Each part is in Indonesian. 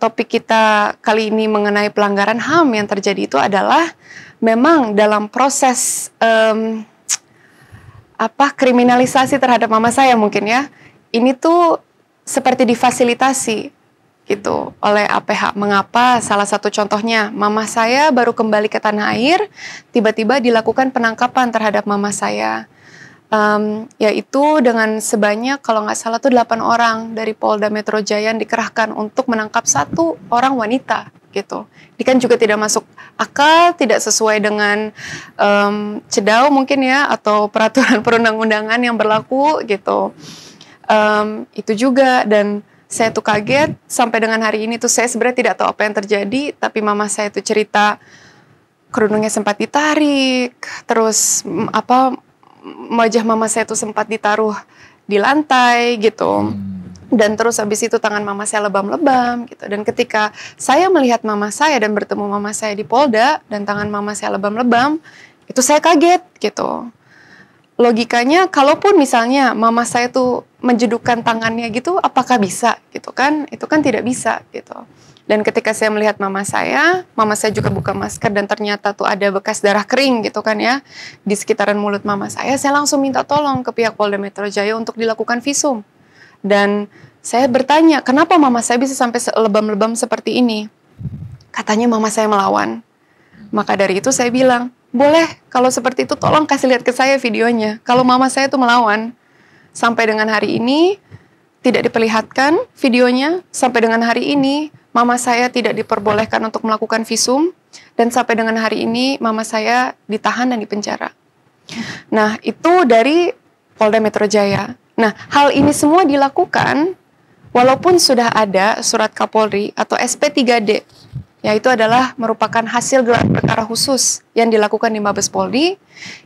topik kita kali ini mengenai pelanggaran HAM yang terjadi itu adalah memang dalam proses kriminalisasi terhadap mama saya mungkin ya. Ini tuh seperti difasilitasi gitu oleh APH. Mengapa? Salah satu contohnya, mama saya baru kembali ke tanah air, tiba-tiba dilakukan penangkapan terhadap mama saya. Yaitu dengan sebanyak kalau nggak salah tuh 8 orang dari Polda Metro Jaya yang dikerahkan untuk menangkap 1 orang wanita gitu. Ini kan juga tidak masuk akal, tidak sesuai dengan CEDAW mungkin ya, atau peraturan perundang-undangan yang berlaku gitu. Itu juga, dan saya tuh kaget sampai dengan hari ini tuh saya sebenarnya tidak tahu apa yang terjadi, tapi mama saya tuh cerita kerudungnya sempat ditarik, terus wajah mama saya tuh sempat ditaruh di lantai gitu. Dan terus habis itu tangan mama saya lebam-lebam gitu. Dan ketika saya melihat mama saya dan bertemu mama saya di Polda dan tangan mama saya lebam-lebam, itu saya kaget gitu. Logikanya kalaupun misalnya mama saya tuh menjedukkan tangannya gitu, apakah bisa gitu kan? Itu kan tidak bisa gitu. Dan ketika saya melihat mama saya juga buka masker dan ternyata tuh ada bekas darah kering gitu kan ya di sekitaran mulut mama saya langsung minta tolong ke pihak Polda Metro Jaya untuk dilakukan visum. Dan saya bertanya, kenapa mama saya bisa sampai lebam-lebam seperti ini? Katanya mama saya melawan. Maka dari itu saya bilang, boleh kalau seperti itu tolong kasih lihat ke saya videonya. Kalau mama saya tuh melawan. Sampai dengan hari ini tidak diperlihatkan videonya. Sampai dengan hari ini mama saya tidak diperbolehkan untuk melakukan visum, dan sampai dengan hari ini mama saya ditahan dan dipenjara. Nah, itu dari Polda Metro Jaya. Nah, hal ini semua dilakukan walaupun sudah ada surat Kapolri atau SP3D, yaitu adalah merupakan hasil gelar perkara khusus yang dilakukan di Mabes Polri,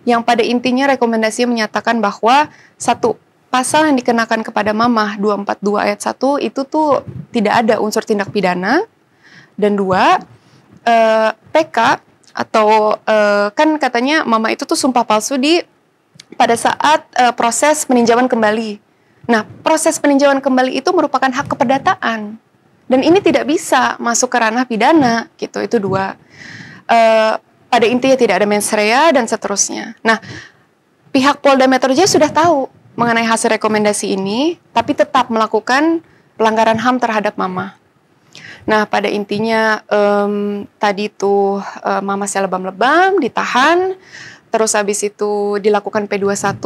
yang pada intinya rekomendasi menyatakan bahwa 1, pasal yang dikenakan kepada Mamah 242 ayat 1 itu tuh tidak ada unsur tindak pidana. Dan 2, PK atau kan katanya Mama itu tuh sumpah palsu pada saat proses peninjauan kembali. Nah, proses peninjauan kembali itu merupakan hak keperdataan. Dan ini tidak bisa masuk ke ranah pidana gitu, itu 2. Pada intinya tidak ada mens rea dan seterusnya. Nah, pihak Polda Metro Jaya sudah tahu mengenai hasil rekomendasi ini, tapi tetap melakukan pelanggaran HAM terhadap Mama. Nah, pada intinya tadi itu Mama saya lebam-lebam, ditahan, terus habis itu dilakukan P21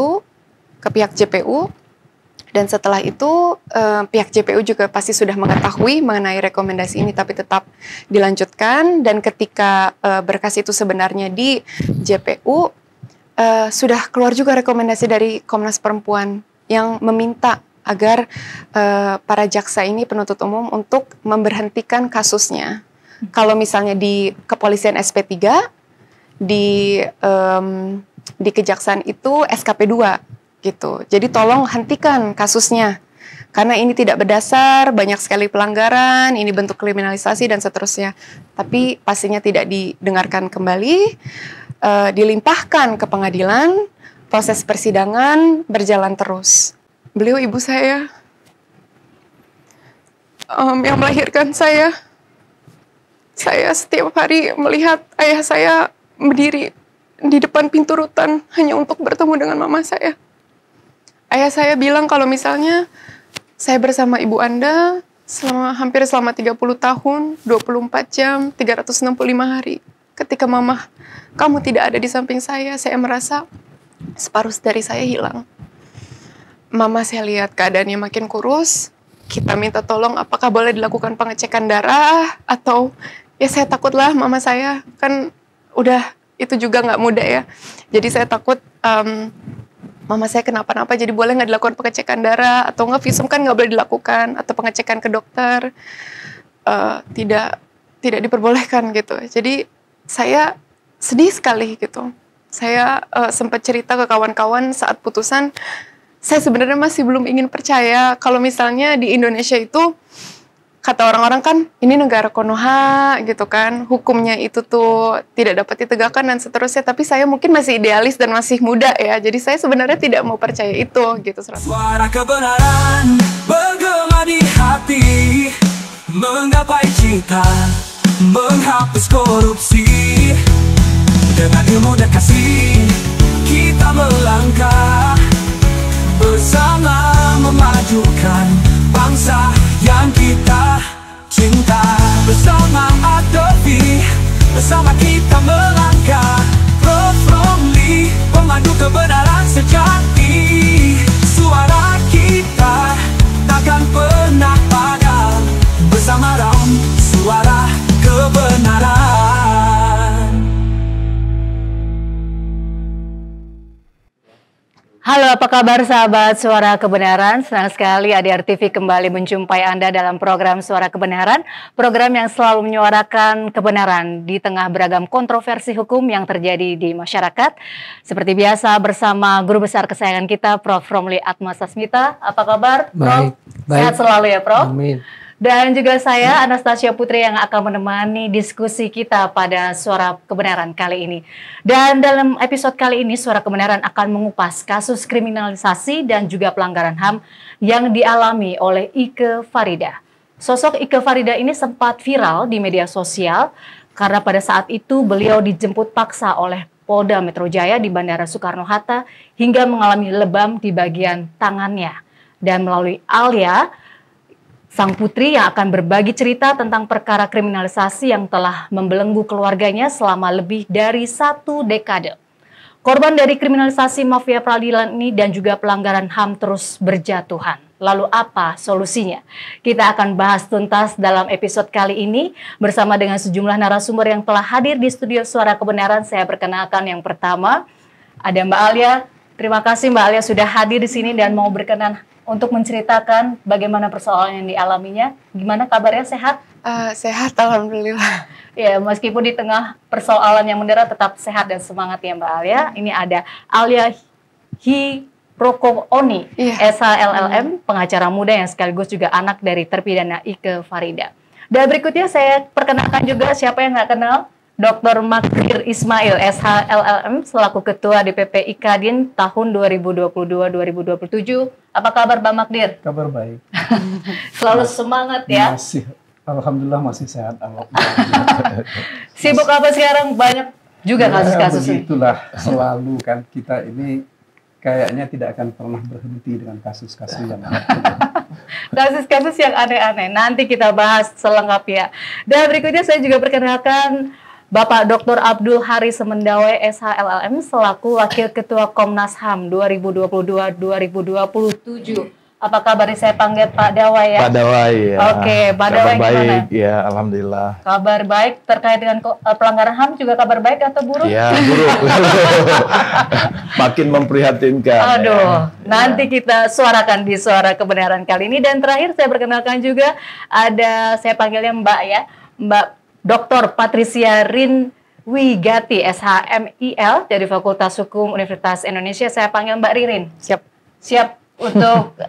ke pihak JPU, dan setelah itu pihak JPU juga pasti sudah mengetahui mengenai rekomendasi ini, tapi tetap dilanjutkan. Dan ketika berkas itu sebenarnya di JPU, sudah keluar juga rekomendasi dari Komnas Perempuan yang meminta agar para jaksa ini, penuntut umum, untuk memberhentikan kasusnya. Kalau misalnya di kepolisian SP3, di kejaksaan itu SKP 2 gitu. Jadi tolong hentikan kasusnya karena ini tidak berdasar, banyak sekali pelanggaran, ini bentuk kriminalisasi dan seterusnya. Tapi pastinya tidak didengarkan kembali. Dilimpahkan ke pengadilan, proses persidangan berjalan terus. Beliau ibu saya yang melahirkan saya setiap hari melihat ayah saya berdiri di depan pintu rutan hanya untuk bertemu dengan mama saya. Ayah saya bilang kalau misalnya saya bersama ibu Anda hampir selama 30 tahun, 24 jam, 365 hari. Ketika mama kamu tidak ada di samping saya merasa separuh dari saya hilang. Mama saya lihat keadaannya makin kurus. Kita minta tolong apakah boleh dilakukan pengecekan darah, atau ya saya takutlah mama saya kan udah itu juga nggak mudah ya. Jadi saya takut mama saya kenapa-napa, jadi boleh nggak dilakukan pengecekan darah, atau nggak visum kan nggak boleh dilakukan, atau pengecekan ke dokter tidak diperbolehkan gitu. Jadi saya sedih sekali gitu. Saya sempat cerita ke kawan-kawan saat putusan, saya sebenarnya masih belum ingin percaya kalau misalnya di Indonesia itu, kata orang-orang kan ini negara Konoha gitu kan, hukumnya itu tuh tidak dapat ditegakkan dan seterusnya. Tapi saya mungkin masih idealis dan masih muda ya, jadi saya sebenarnya tidak mau percaya itu gitu. Suara kebenaran bergema di hati, Menggapai cita, menghapus korupsi. Dengan ilmu dan kasih, kita melangkah bersama memajukan bangsa yang kita cinta. Bersama Adovi, bersama kita melangkah. Prof. Romli, pemandu kebenaran sejati. Suara kita takkan pernah padam. Bersama Rom, suara kebenaran. Halo, apa kabar sahabat Suara Kebenaran? Senang sekali ADR TV kembali menjumpai Anda dalam program Suara Kebenaran, program yang selalu menyuarakan kebenaran di tengah beragam kontroversi hukum yang terjadi di masyarakat. Seperti biasa bersama guru besar kesayangan kita, Prof. Romli Atmasasmita. Apa kabar, Prof? Baik. Sehat selalu ya, Prof? Amin. Dan juga saya, Anastasia Putri, yang akan menemani diskusi kita pada Suara Kebenaran kali ini. Dan dalam episode kali ini, Suara Kebenaran akan mengupas kasus kriminalisasi dan juga pelanggaran HAM yang dialami oleh Ike Farida. Sosok Ike Farida ini sempat viral di media sosial karena pada saat itu beliau dijemput paksa oleh Polda Metro Jaya di Bandara Soekarno-Hatta hingga mengalami lebam di bagian tangannya. Dan melalui Alia, sang putri yang akan berbagi cerita tentang perkara kriminalisasi yang telah membelenggu keluarganya selama lebih dari 1 dekade. Korban dari kriminalisasi mafia peradilan ini dan juga pelanggaran HAM terus berjatuhan. Lalu apa solusinya? Kita akan bahas tuntas dalam episode kali ini bersama dengan sejumlah narasumber yang telah hadir di studio Suara Kebenaran. Saya perkenalkan yang pertama, ada Mbak Alia. Terima kasih Mbak Alia sudah hadir di sini dan mau berkenan untuk menceritakan bagaimana persoalan yang dialaminya. Gimana kabarnya, sehat? Sehat, alhamdulillah. Ya, meskipun di tengah persoalan yang mendera tetap sehat dan semangat ya Mbak Alia. Ini ada Alia Hirokooni, SHLLM, pengacara muda yang sekaligus juga anak dari terpidana Ike Farida. Dan berikutnya saya perkenalkan juga siapa yang nggak kenal, Dr. Magdir Ismail, SHLLM, selaku Ketua DPP IKADIN tahun 2022-2027. Apa kabar Pak Magdir? Kabar baik. Selalu semangat ya? Alhamdulillah masih sehat. Sibuk apa sekarang? Banyak juga kasus-kasus ini. Begitulah, selalu kan kita ini kayaknya tidak akan pernah berhenti dengan kasus-kasus yang kasus-kasus yang aneh-aneh. Nanti kita bahas selengkapnya. Dan berikutnya saya juga perkenalkan Bapak Dr. Abdul Hari Semendawe, SHLLM, selaku Wakil Ketua Komnas HAM 2022-2027. Apa kabar? Saya panggil Pak Dawai ya? Pak Dawai ya. Oke, Pak Dawai gimana? Ya, alhamdulillah. Kabar baik terkait dengan pelanggaran HAM juga kabar baik atau buruk? Ya, buruk. Makin memprihatinkan. Aduh, nanti kita suarakan di Suara Kebenaran kali ini. Dan terakhir saya perkenalkan juga ada, saya panggilnya Mbak ya, Mbak Dr. Patricia Rinwigati, SHMIL dari Fakultas Hukum Universitas Indonesia. Saya panggil Mbak Ririn. Siap untuk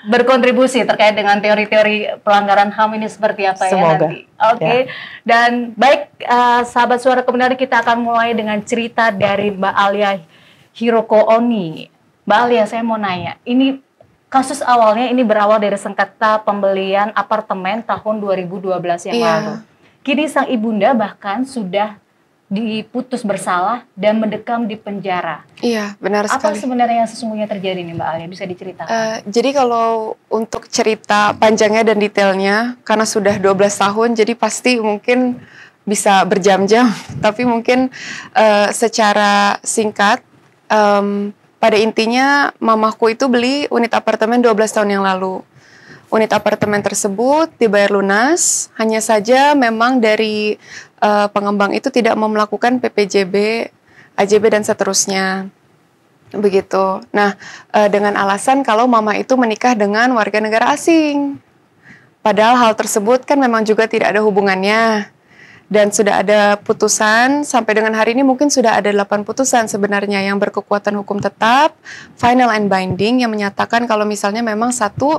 berkontribusi terkait dengan teori-teori pelanggaran HAM ini seperti apa ya nanti. Oke. Dan baik, sahabat Suara Kebenaran, kita akan mulai dengan cerita dari Mbak Alia Hirokooni. Mbak Alia, saya mau nanya, ini kasus awalnya ini berawal dari sengketa pembelian apartemen tahun 2012 yang lalu. Kini sang ibunda bahkan sudah diputus bersalah dan mendekam di penjara. Iya, benar sekali. Apa sebenarnya yang sesungguhnya terjadi nih Mbak Alia? Bisa diceritakan? Jadi kalau untuk cerita panjangnya dan detailnya, karena sudah 12 tahun, jadi pasti mungkin bisa berjam-jam. Tapi mungkin secara singkat, pada intinya mamaku itu beli unit apartemen 12 tahun yang lalu. Unit apartemen tersebut dibayar lunas, hanya saja memang dari pengembang itu tidak mau melakukan PPJB, AJB dan seterusnya. Begitu. Nah, dengan alasan kalau mama itu menikah dengan warga negara asing. Padahal hal tersebut kan memang juga tidak ada hubungannya. Dan sudah ada putusan, sampai dengan hari ini mungkin sudah ada 8 putusan sebenarnya yang berkekuatan hukum tetap, final and binding, yang menyatakan kalau misalnya memang satu,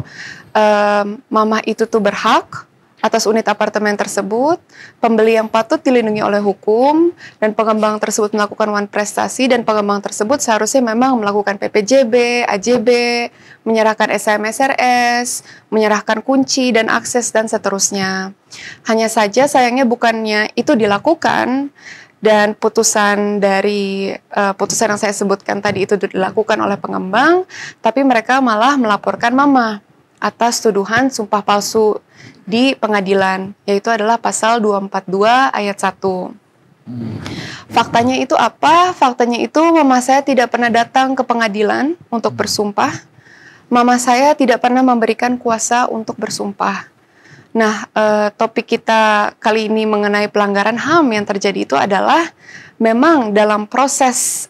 mama itu tuh berhak atas unit apartemen tersebut, pembeli yang patut dilindungi oleh hukum, dan pengembang tersebut melakukan wan prestasi, dan pengembang tersebut seharusnya memang melakukan PPJB, AJB, menyerahkan SHM SRS, menyerahkan kunci dan akses dan seterusnya. Hanya saja sayangnya bukannya itu dilakukan, dan putusan dari putusan yang saya sebutkan tadi itu dilakukan oleh pengembang, tapi mereka malah melaporkan mama atas tuduhan sumpah palsu di pengadilan, yaitu adalah pasal 242 ayat 1. Faktanya itu apa? Faktanya itu mama saya tidak pernah datang ke pengadilan untuk bersumpah. Mama saya tidak pernah memberikan kuasa untuk bersumpah. Nah, topik kita kali ini mengenai pelanggaran HAM yang terjadi itu adalah memang dalam proses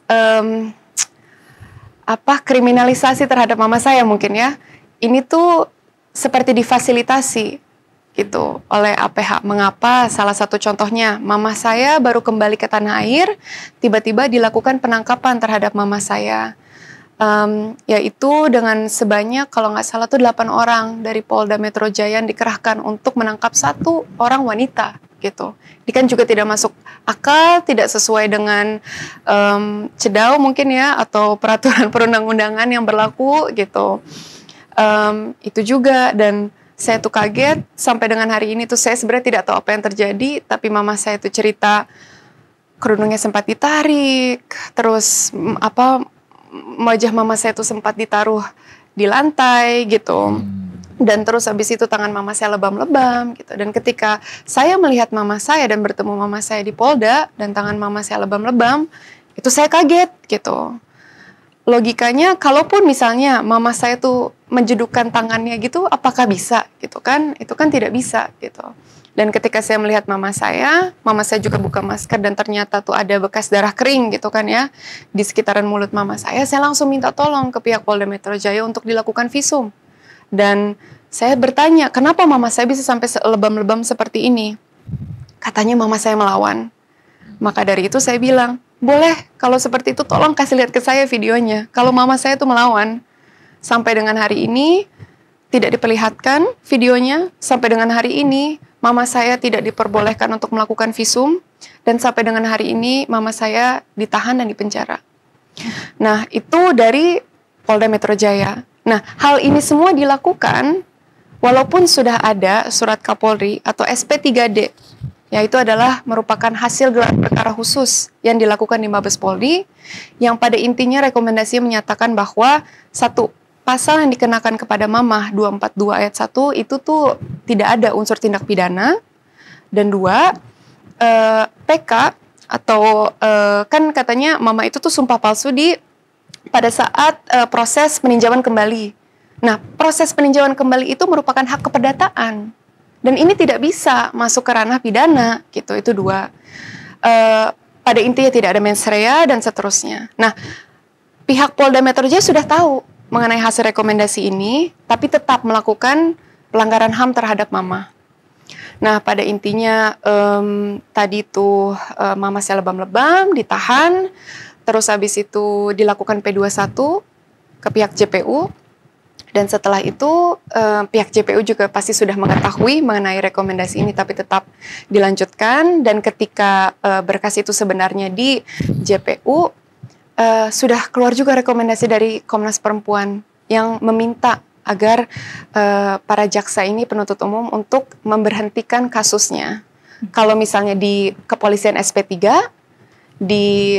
kriminalisasi terhadap mama saya mungkin ya. Ini tuh seperti difasilitasi gitu oleh APH. Mengapa? Salah satu contohnya, mama saya baru kembali ke tanah air, tiba-tiba dilakukan penangkapan terhadap mama saya. Yaitu dengan sebanyak kalau nggak salah tuh 8 orang dari Polda Metro Jaya dikerahkan untuk menangkap 1 orang wanita gitu. Ini kan juga tidak masuk akal, tidak sesuai dengan CEDAW mungkin ya, atau peraturan perundang-undangan yang berlaku gitu. Itu juga, dan saya tuh kaget sampai dengan hari ini tuh saya sebenarnya tidak tahu apa yang terjadi, tapi mama saya tuh cerita kerudungnya sempat ditarik, terus wajah mama saya tuh sempat ditaruh di lantai gitu. Dan terus habis itu tangan mama saya lebam-lebam gitu. Dan ketika saya melihat mama saya dan bertemu mama saya di Polda dan tangan mama saya lebam-lebam, itu saya kaget gitu. Logikanya kalaupun misalnya mama saya tuh menjedukkan tangannya gitu, apakah bisa gitu kan? Itu kan tidak bisa gitu. Dan ketika saya melihat mama saya juga buka masker dan ternyata tuh ada bekas darah kering gitu kan ya di sekitaran mulut mama saya langsung minta tolong ke pihak Polda Metro Jaya untuk dilakukan visum. Dan saya bertanya, kenapa mama saya bisa sampai lebam-lebam seperti ini? Katanya mama saya melawan. Maka dari itu saya bilang, boleh kalau seperti itu tolong kasih lihat ke saya videonya. Kalau mama saya tuh melawan. Sampai dengan hari ini tidak diperlihatkan videonya. Sampai dengan hari ini mama saya tidak diperbolehkan untuk melakukan visum. Dan sampai dengan hari ini mama saya ditahan dan dipenjara. Nah, itu dari Polda Metro Jaya. Nah, hal ini semua dilakukan walaupun sudah ada surat Kapolri atau SP3D, yaitu adalah merupakan hasil gelar perkara khusus yang dilakukan di Mabes Polri, yang pada intinya rekomendasi menyatakan bahwa 1, pasal yang dikenakan kepada Mamah 242 ayat 1 itu tuh tidak ada unsur tindak pidana, dan 2, PK atau kan katanya Mama itu tuh sumpah palsu pada saat proses peninjauan kembali. Nah, proses peninjauan kembali itu merupakan hak keperdataan. Dan ini tidak bisa masuk ke ranah pidana, gitu. Itu 2. Pada intinya tidak ada mens rea dan seterusnya. Nah, pihak Polda Metro Jaya sudah tahu mengenai hasil rekomendasi ini, tapi tetap melakukan pelanggaran HAM terhadap Mama. Nah, pada intinya tadi tuh Mama saya lebam-lebam, ditahan, terus habis itu dilakukan P21 ke pihak JPU. Dan setelah itu pihak JPU juga pasti sudah mengetahui mengenai rekomendasi ini, tapi tetap dilanjutkan. Dan ketika berkas itu sebenarnya di JPU, sudah keluar juga rekomendasi dari Komnas Perempuan yang meminta agar para jaksa ini, penuntut umum, untuk memberhentikan kasusnya. Kalau misalnya di kepolisian SP3, di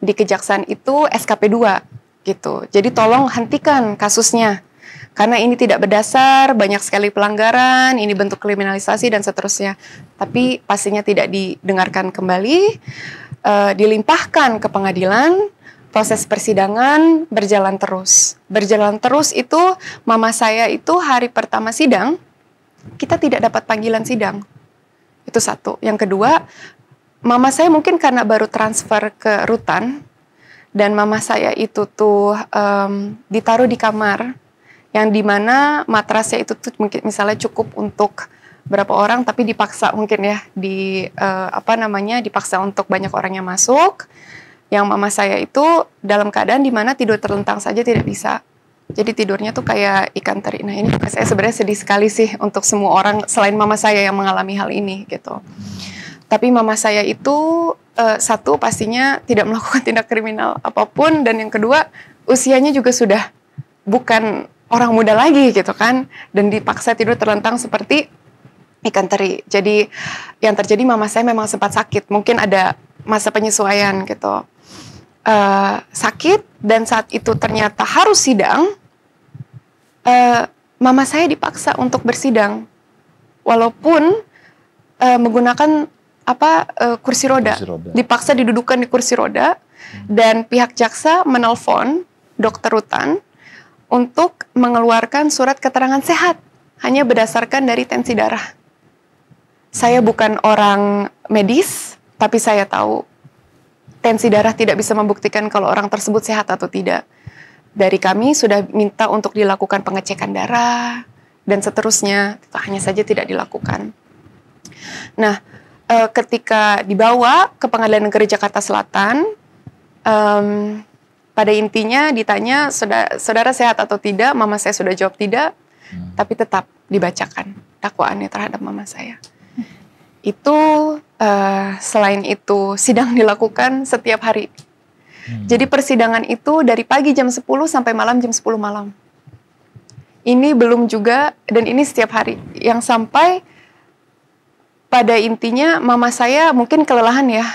kejaksaan itu SKP 2. Gitu. Jadi tolong hentikan kasusnya karena ini tidak berdasar, banyak sekali pelanggaran, ini bentuk kriminalisasi dan seterusnya. Tapi pastinya tidak didengarkan kembali, dilimpahkan ke pengadilan, proses persidangan berjalan terus. Berjalan terus itu Mama saya itu hari pertama sidang kita tidak dapat panggilan sidang. Itu 1. Yang kedua, Mama saya mungkin karena baru transfer ke rutan. Dan Mama saya itu tuh ditaruh di kamar yang dimana matrasnya itu tuh mungkin misalnya cukup untuk berapa orang, tapi dipaksa mungkin ya dipaksa untuk banyak orang yang masuk. Yang Mama saya itu dalam keadaan dimana tidur terlentang saja tidak bisa. Jadi tidurnya tuh kayak ikan teri. Nah, ini juga saya sebenarnya sedih sekali sih untuk semua orang selain Mama saya yang mengalami hal ini gitu. Tapi Mama saya itu 1 pastinya tidak melakukan tindak kriminal apapun, dan yang kedua usianya juga sudah bukan orang muda lagi gitu kan, dan dipaksa tidur terlentang seperti ikan teri. Jadi yang terjadi mama saya memang sempat sakit, mungkin ada masa penyesuaian gitu. Sakit dan saat itu ternyata harus sidang. Mama saya dipaksa untuk bersidang, walaupun menggunakan kursi roda. Dipaksa didudukan di kursi roda, dan pihak jaksa menelpon dokter rutan untuk mengeluarkan surat keterangan sehat hanya berdasarkan dari tensi darah. Saya bukan orang medis, tapi saya tahu tensi darah tidak bisa membuktikan kalau orang tersebut sehat atau tidak. Dari kami sudah minta untuk dilakukan pengecekan darah dan seterusnya, hanya saja tidak dilakukan. Nah, ketika dibawa ke Pengadilan Negeri Jakarta Selatan, pada intinya ditanya saudara sehat atau tidak, mama saya sudah jawab tidak, tapi tetap dibacakan dakwaannya terhadap mama saya. Itu selain itu sidang dilakukan setiap hari. Jadi persidangan itu dari pagi jam 10 sampai malam jam 10 malam. Ini belum juga, dan ini setiap hari. Yang sampai pada intinya mama saya mungkin kelelahan ya,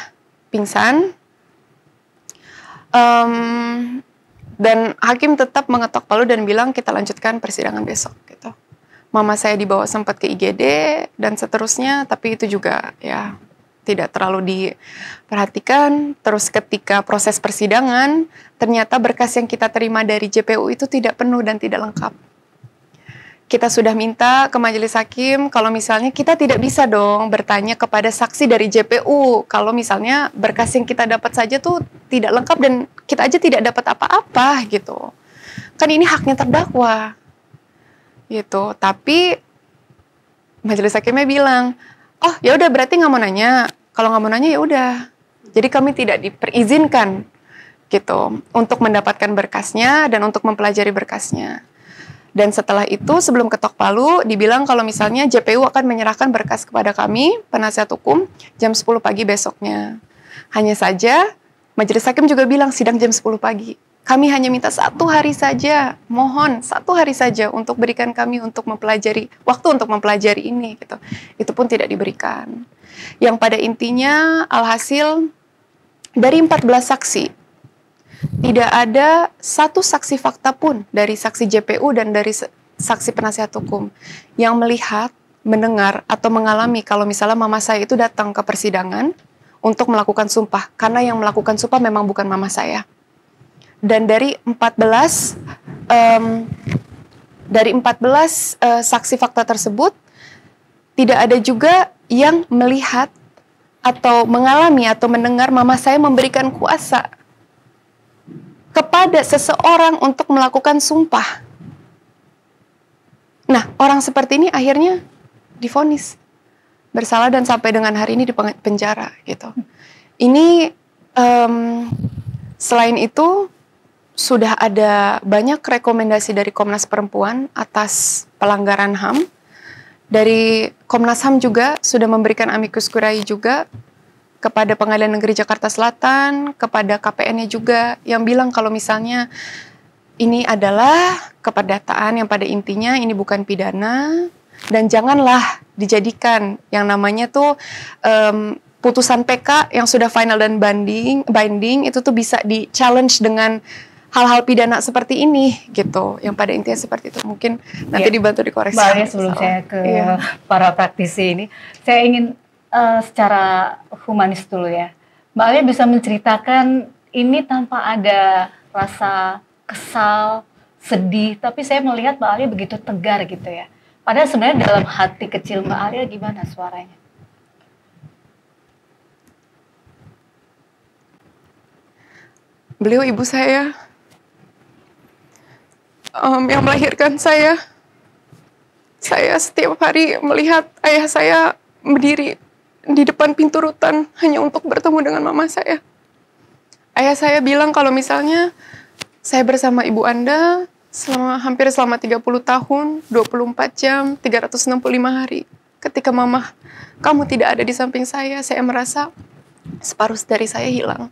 pingsan. Dan hakim tetap mengetok palu dan bilang kita lanjutkan persidangan besok gitu. Mama saya dibawa sempat ke IGD dan seterusnya, tapi itu juga ya tidak terlalu diperhatikan. Terus ketika proses persidangan, ternyata berkas yang kita terima dari JPU itu tidak penuh dan tidak lengkap. Kita sudah minta ke majelis hakim kalau misalnya kita tidak bisa dong bertanya kepada saksi dari JPU kalau misalnya berkas yang kita dapat saja tuh tidak lengkap dan kita aja tidak dapat apa-apa gitu. Kan ini haknya terdakwa. Gitu. Tapi majelis hakimnya bilang, "Oh, ya udah berarti nggak mau nanya. Kalau nggak mau nanya ya udah." Jadi kami tidak diperizinkan gitu untuk mendapatkan berkasnya dan untuk mempelajari berkasnya. Dan setelah itu sebelum ketok palu dibilang kalau misalnya JPU akan menyerahkan berkas kepada kami, penasihat hukum, jam 10 pagi besoknya. Hanya saja majelis hakim juga bilang sidang jam 10 pagi. Kami hanya minta 1 hari saja, mohon 1 hari saja untuk berikan kami untuk mempelajari, waktu untuk mempelajari ini gitu. Itu pun tidak diberikan. Yang pada intinya alhasil dari 14 saksi, tidak ada satu saksi fakta pun dari saksi JPU dan dari saksi penasihat hukum yang melihat, mendengar, atau mengalami kalau misalnya mama saya itu datang ke persidangan untuk melakukan sumpah. Karena yang melakukan sumpah memang bukan mama saya. Dan dari 14 saksi fakta tersebut, tidak ada juga yang melihat atau mengalami atau mendengar mama saya memberikan kuasa kepada seseorang untuk melakukan sumpah. Nah, orang seperti ini akhirnya divonis bersalah dan sampai dengan hari ini di penjara gitu. Ini selain itu sudah ada banyak rekomendasi dari Komnas Perempuan atas pelanggaran HAM. Dari Komnas HAM juga sudah memberikan amicus curiae juga kepada Pengadilan Negeri Jakarta Selatan, kepada KPN-nya juga, yang bilang kalau misalnya ini adalah keperdataan yang pada intinya ini bukan pidana, dan janganlah dijadikan yang namanya tuh putusan PK yang sudah final dan binding itu tuh bisa di-challenge dengan hal-hal pidana seperti ini gitu, yang pada intinya seperti itu. Mungkin nanti dibantu dikoreksi. Mbak Alia, sebelum saya ke para praktisi ini, saya ingin secara humanis dulu ya. Mbak Alia bisa menceritakan ini tanpa ada rasa kesal, sedih, tapi saya melihat Mbak Alia begitu tegar gitu ya. Padahal sebenarnya dalam hati kecil Mbak Alia gimana suaranya? Beliau ibu saya yang melahirkan saya. Saya setiap hari melihat ayah saya berdiri di depan pintu rutan hanya untuk bertemu dengan mama saya. Ayah saya bilang kalau misalnya saya bersama ibu Anda hampir selama 30 tahun, 24 jam, 365 hari. Ketika mama kamu tidak ada di samping saya merasa separuh dari saya hilang.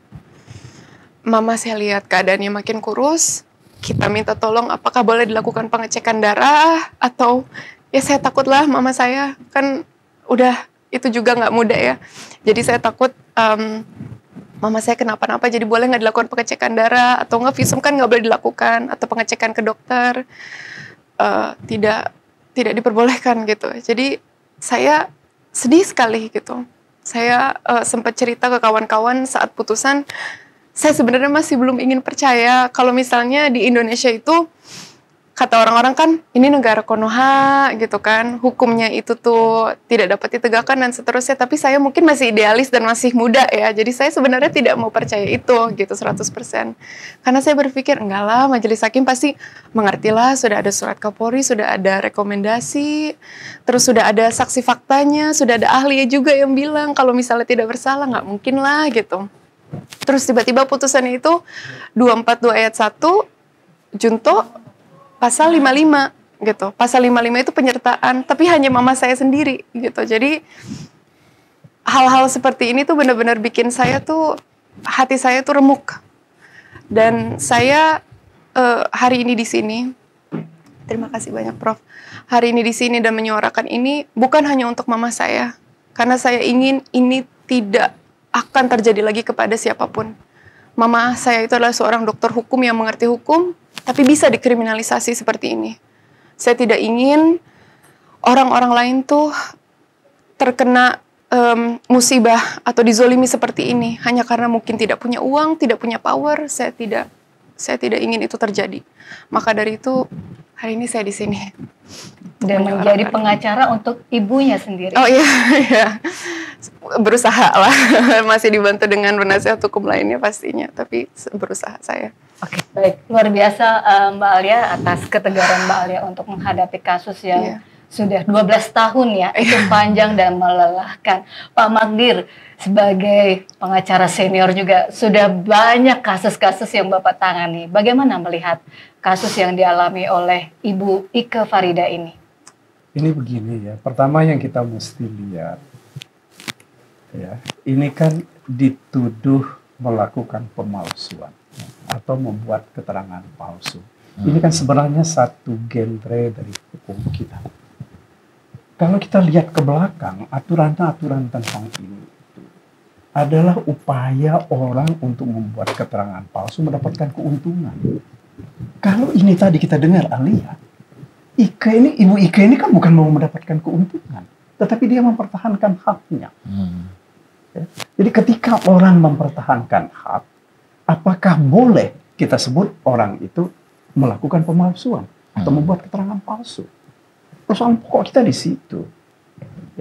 Mama saya lihat keadaannya makin kurus. Kita minta tolong apakah boleh dilakukan pengecekan darah atau ya saya takutlah mama saya kan udah itu juga nggak mudah ya. Jadi saya takut mama saya kenapa-napa, jadi boleh nggak dilakukan pengecekan darah, atau nggak visum kan nggak boleh dilakukan, atau pengecekan ke dokter tidak diperbolehkan gitu. Jadi saya sedih sekali gitu. Saya sempat cerita ke kawan-kawan saat putusan, saya sebenarnya masih belum ingin percaya kalau misalnya di Indonesia itu, kata orang-orang kan ini negara Konoha gitu kan, hukumnya itu tuh tidak dapat ditegakkan dan seterusnya, tapi saya mungkin masih idealis dan masih muda ya, jadi saya sebenarnya tidak mau percaya itu gitu 100%. Karena saya berpikir enggak lah, majelis hakim pasti mengertilah, sudah ada surat Kapolri, sudah ada rekomendasi, terus sudah ada saksi faktanya, sudah ada ahli juga yang bilang kalau misalnya tidak bersalah, nggak mungkin lah gitu. Terus tiba-tiba putusannya itu 242 ayat 1 junto pasal 55 gitu. Pasal 55 itu penyertaan, tapi hanya mama saya sendiri gitu. Jadi hal-hal seperti ini tuh benar-benar bikin saya tuh, hati saya tuh remuk. Dan saya hari ini di sini, terima kasih banyak Prof. Hari ini di sini dan menyuarakan ini bukan hanya untuk mama saya, karena saya ingin ini tidak akan terjadi lagi kepada siapapun. Mama saya itu adalah seorang dokter hukum yang mengerti hukum, tapi bisa dikriminalisasi seperti ini. Saya tidak ingin orang-orang lain tuh terkena musibah atau dizolimi seperti ini hanya karena mungkin tidak punya uang, tidak punya power. Saya tidak ingin itu terjadi. Maka dari itu hari ini saya di sini. Dan menjadi pengacara untuk ibunya sendiri. Oh iya, iya. Berusaha lah. Masih dibantu dengan penasihat hukum lainnya pastinya, tapi berusaha saya. Oke, baik. Luar biasa Mbak Alia atas ketegaran Mbak Alia untuk menghadapi kasus yang sudah 12 tahun ya. Itu panjang dan melelahkan. Pak Magdir sebagai pengacara senior juga sudah banyak kasus-kasus yang Bapak tangani. Bagaimana melihat kasus yang dialami oleh Ibu Ike Farida ini? Ini begini ya, pertama yang kita mesti lihat, ya, ini kan dituduh melakukan pemalsuan atau membuat keterangan palsu. Ini kan sebenarnya satu genre dari hukum kita. Kalau kita lihat ke belakang, aturan-aturan tentang ini itu adalah upaya orang untuk membuat keterangan palsu mendapatkan keuntungan. Kalau ini tadi kita dengar Alia, Ibu Ike ini kan bukan mau mendapatkan keuntungan, tetapi dia mempertahankan haknya. Ya. Jadi ketika orang mempertahankan hak, apakah boleh kita sebut orang itu melakukan pemalsuan atau membuat keterangan palsu? Persoalan pokok kita di situ.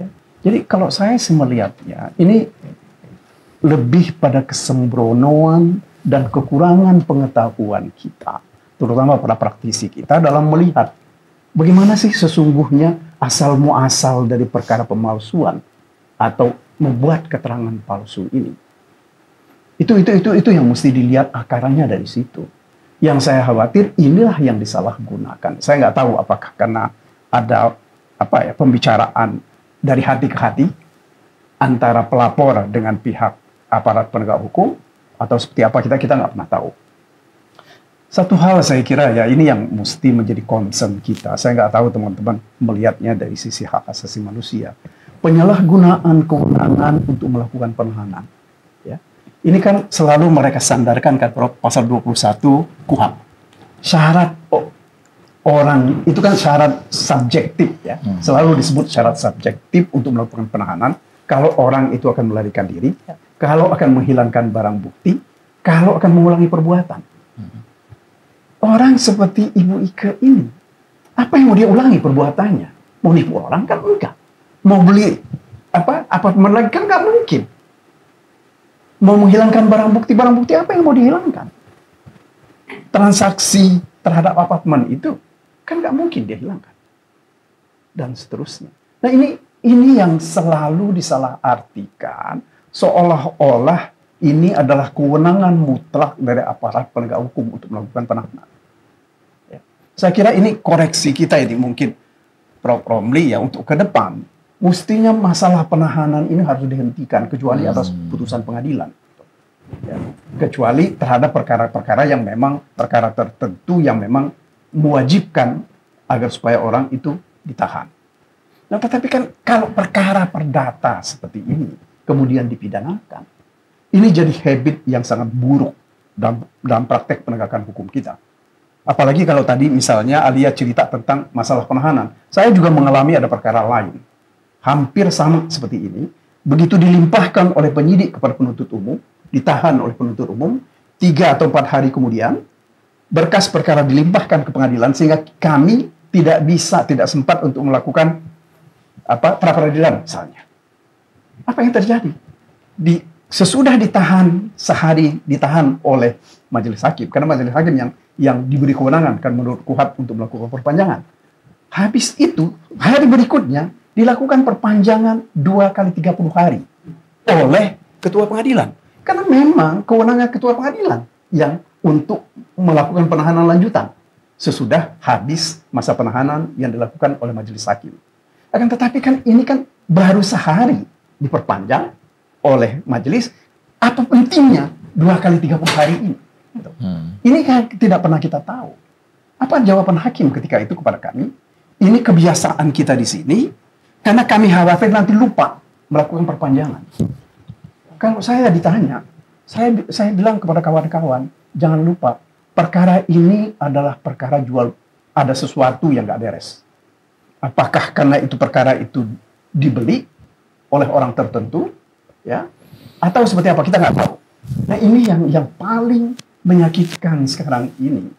Ya. Jadi kalau saya sih melihatnya, ini lebih pada kesembronoan dan kekurangan pengetahuan kita, terutama para praktisi kita dalam melihat bagaimana sih sesungguhnya asal muasal dari perkara pemalsuan atau membuat keterangan palsu ini. Itu yang mesti dilihat akarannya dari situ. Yang saya khawatir inilah yang disalahgunakan. Saya nggak tahu apakah karena ada pembicaraan dari hati ke hati antara pelapor dengan pihak aparat penegak hukum atau seperti apa kita nggak pernah tahu. Satu hal saya kira ya ini yang mesti menjadi concern kita. Saya nggak tahu teman-teman melihatnya dari sisi hak asasi manusia. Penyalahgunaan kewenangan untuk melakukan penahanan. Ya. Ini kan selalu mereka sandarkan kan pasal 21 KUHP. Syarat orang itu kan syarat subjektif ya. Selalu disebut syarat subjektif untuk melakukan penahanan. Kalau orang itu akan melarikan diri, kalau akan menghilangkan barang bukti, kalau akan mengulangi perbuatan. Orang seperti Ibu Ike ini, apa yang mau dia ulangi perbuatannya? Mau nipu orang kan enggak. Mau beli apartemen lagi kan enggak mungkin. Mau menghilangkan barang bukti apa yang mau dihilangkan? Transaksi terhadap apartemen itu kan enggak mungkin dia hilangkan. Dan seterusnya. Nah ini yang selalu disalahartikan seolah-olah ini adalah kewenangan mutlak dari aparat penegak hukum untuk melakukan penahanan. Ya. Saya kira ini koreksi kita ini mungkin Prof. Romli ya untuk ke depan. Mestinya masalah penahanan ini harus dihentikan kecuali atas putusan pengadilan. Ya. Kecuali terhadap perkara-perkara yang memang perkara tertentu yang memang mewajibkan agar supaya orang itu ditahan. Nah, tetapi kan kalau perkara perdata seperti ini kemudian dipidanakan, ini jadi habit yang sangat buruk dalam praktek penegakan hukum kita. Apalagi kalau tadi misalnya Alia cerita tentang masalah penahanan. Saya juga mengalami ada perkara lain. Hampir sama seperti ini. Begitu dilimpahkan oleh penyidik kepada penuntut umum, ditahan oleh penuntut umum, 3 atau 4 hari kemudian, berkas perkara dilimpahkan ke pengadilan sehingga kami tidak sempat untuk melakukan pra-peradilan misalnya. Apa yang terjadi? Sesudah ditahan, sehari ditahan oleh majelis hakim, karena majelis hakim yang diberi kewenangan kan menurut KUHP untuk melakukan perpanjangan. Habis itu, hari berikutnya dilakukan perpanjangan 2 kali 30 hari oleh ketua pengadilan. Karena memang kewenangan ketua pengadilan yang untuk melakukan penahanan lanjutan sesudah habis masa penahanan yang dilakukan oleh majelis hakim. Akan tetapi kan ini kan baru sehari diperpanjang oleh majelis, apa pentingnya 2 kali 30 hari ini? Ini kan tidak pernah kita tahu. Apa jawaban hakim ketika itu kepada kami? Ini kebiasaan kita di sini, karena kami khawatir nanti lupa melakukan perpanjangan. Kalau saya ditanya, saya bilang kepada kawan-kawan, jangan lupa, perkara ini adalah perkara jual, ada sesuatu yang nggak beres. Apakah karena itu perkara itu dibeli oleh orang tertentu, ya, atau seperti apa, kita nggak tahu. Nah, ini yang paling menyakitkan sekarang ini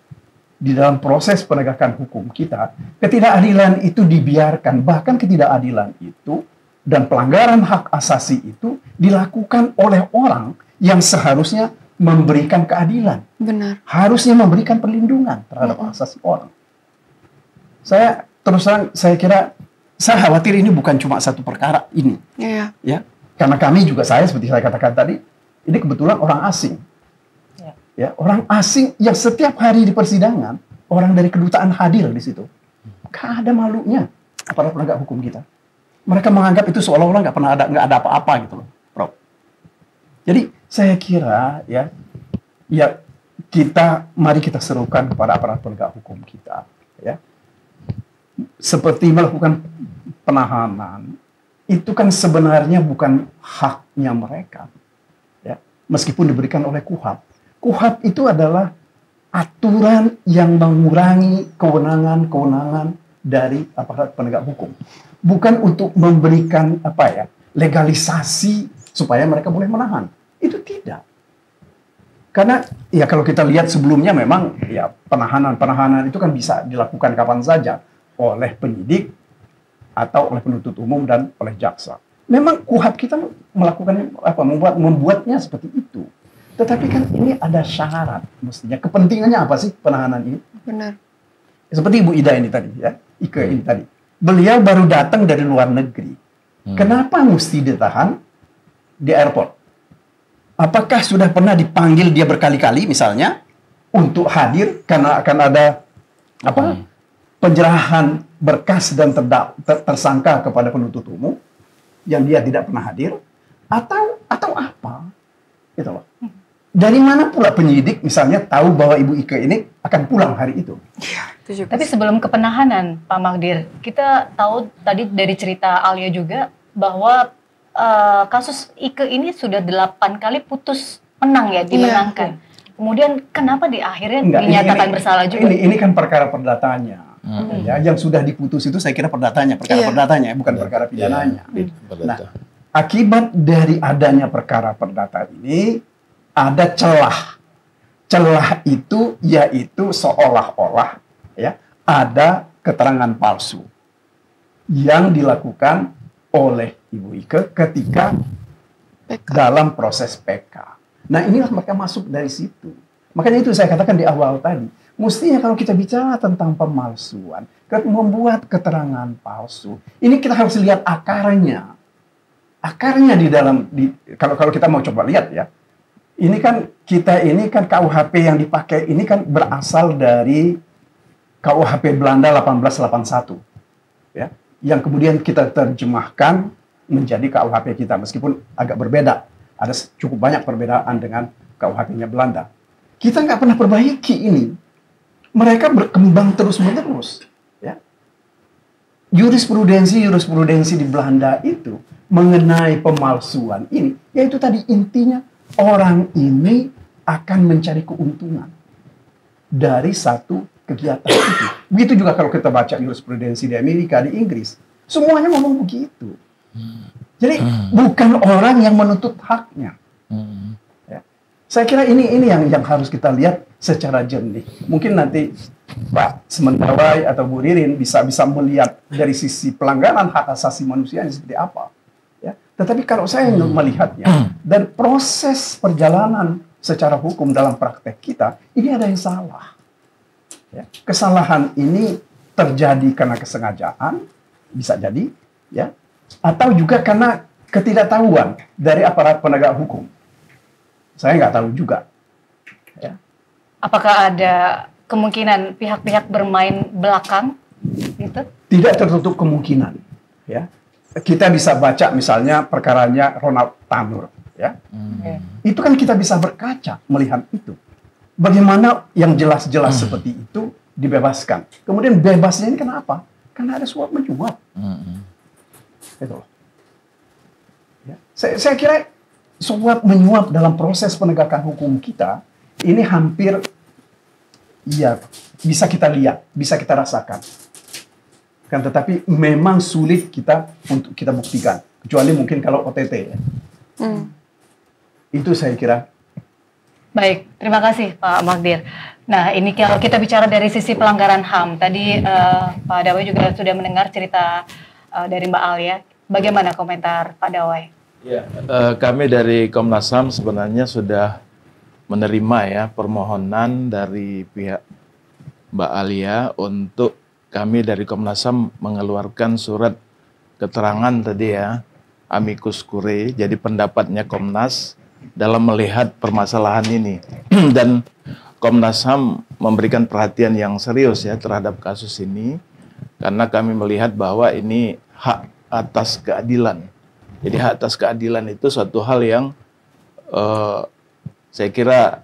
di dalam proses penegakan hukum kita. Ketidakadilan itu dibiarkan, bahkan ketidakadilan itu dan pelanggaran hak asasi itu dilakukan oleh orang yang seharusnya memberikan keadilan. Benar. Harusnya memberikan perlindungan terhadap hak asasi orang. Saya terus terang, saya kira, saya khawatir ini bukan cuma satu perkara ini. Iya. Ya, karena kami juga, saya seperti saya katakan tadi, ini kebetulan orang asing. Ya, orang asing yang setiap hari di persidangan, orang dari kedutaan hadir di situ. Gak ada malunya aparat penegak hukum kita. Mereka menganggap itu seolah-olah nggak ada apa-apa gitu loh, Prof. Jadi saya kira ya mari kita serukan kepada aparat penegak hukum kita, ya, seperti melakukan penahanan itu kan sebenarnya bukan haknya mereka, ya, meskipun diberikan oleh KUHP. KUHP itu adalah aturan yang mengurangi kewenangan dari aparat penegak hukum. Bukan untuk memberikan legalisasi supaya mereka boleh menahan. Itu tidak. Karena ya kalau kita lihat sebelumnya memang ya penahanan itu kan bisa dilakukan kapan saja oleh penyidik atau oleh penuntut umum dan oleh jaksa. Memang KUHP kita melakukan membuatnya seperti itu. Tetapi kan ini ada syarat mestinya. Kepentingannya apa sih penahanan ini? Benar. Seperti Ibu Ida ini tadi, ya, Ike ini tadi. Beliau baru datang dari luar negeri. Kenapa mesti ditahan di airport? Apakah sudah pernah dipanggil dia berkali-kali misalnya untuk hadir karena akan ada penyerahan berkas dan tersangka kepada penuntut umum yang dia tidak pernah hadir atau apa? Gitu loh. Dari mana pula penyidik misalnya tahu bahwa Ibu Ike ini akan pulang hari itu? Tapi sebelum ke penahanan, Pak Magdir, kita tahu tadi dari cerita Alia juga bahwa kasus Ike ini sudah 8 kali putus menang ya, dimenangkan. Kemudian kenapa di akhirnya dinyatakan bersalah juga? Ini kan perkara perdatanya. Ya, yang sudah diputus itu saya kira perdatanya, perdatanya, bukan perkara pidananya. Nah, akibat dari adanya perkara perdata ini ada celah. Celah itu yaitu seolah-olah ya ada keterangan palsu yang dilakukan oleh Ibu Ike ketika dalam proses PK. Nah, inilah mereka masuk dari situ. Makanya itu saya katakan di awal tadi, mestinya kalau kita bicara tentang pemalsuan, membuat keterangan palsu, ini kita harus lihat akarnya. Akarnya kalau kita mau coba lihat ya, ini kan KUHP yang dipakai ini kan berasal dari KUHP Belanda 1881, ya, yang kemudian kita terjemahkan menjadi KUHP kita meskipun agak berbeda, ada cukup banyak perbedaan dengan KUHP-nya Belanda. Kita nggak pernah perbaiki ini, mereka berkembang terus-menerus, ya. jurisprudensi di Belanda itu mengenai pemalsuan ini, yaitu tadi intinya orang ini akan mencari keuntungan dari satu kegiatan itu. Begitu juga kalau kita baca jurisprudensi di Amerika, di Inggris, semuanya ngomong begitu. Jadi bukan orang yang menuntut haknya. Ya. Saya kira ini yang harus kita lihat secara jernih. Mungkin nanti Pak Sementawai atau Bu Ririn bisa melihat dari sisi pelanggaran hak asasi manusia ini seperti apa. Ya. Tetapi kalau saya melihatnya dan proses perjalanan secara hukum dalam praktek kita, ini ada yang salah. Ya. Kesalahan ini terjadi karena kesengajaan, bisa jadi, ya, atau juga karena ketidaktahuan dari aparat penegak hukum. Saya nggak tahu juga. Ya. Apakah ada kemungkinan pihak-pihak bermain belakang, gitu? Tidak tertutup kemungkinan. Ya. Kita bisa baca misalnya perkaranya Ronald Tanur. Ya. Itu kan kita bisa berkaca melihat itu. Bagaimana yang jelas-jelas seperti itu dibebaskan. Kemudian bebasnya ini kenapa? Karena ada suap menyuap. Itu. Ya. Saya kira suap menyuap dalam proses penegakan hukum kita ini hampir ya bisa kita lihat, bisa kita rasakan. Kan tetapi memang sulit untuk kita buktikan, kecuali mungkin kalau OTT ya. Itu saya kira. Baik, terima kasih Pak Magdir. Nah, ini kalau kita bicara dari sisi pelanggaran HAM, tadi Pak Dawai juga sudah mendengar cerita dari Mbak Alia. Bagaimana komentar Pak Dawai? Ya, kami dari Komnas HAM sebenarnya sudah menerima ya permohonan dari pihak Mbak Alia untuk kami dari Komnas HAM mengeluarkan surat keterangan tadi ya, amicus curiae, jadi pendapatnya Komnas dalam melihat permasalahan ini. Dan Komnas HAM memberikan perhatian yang serius ya terhadap kasus ini, karena kami melihat bahwa ini hak atas keadilan. Jadi hak atas keadilan itu suatu hal yang saya kira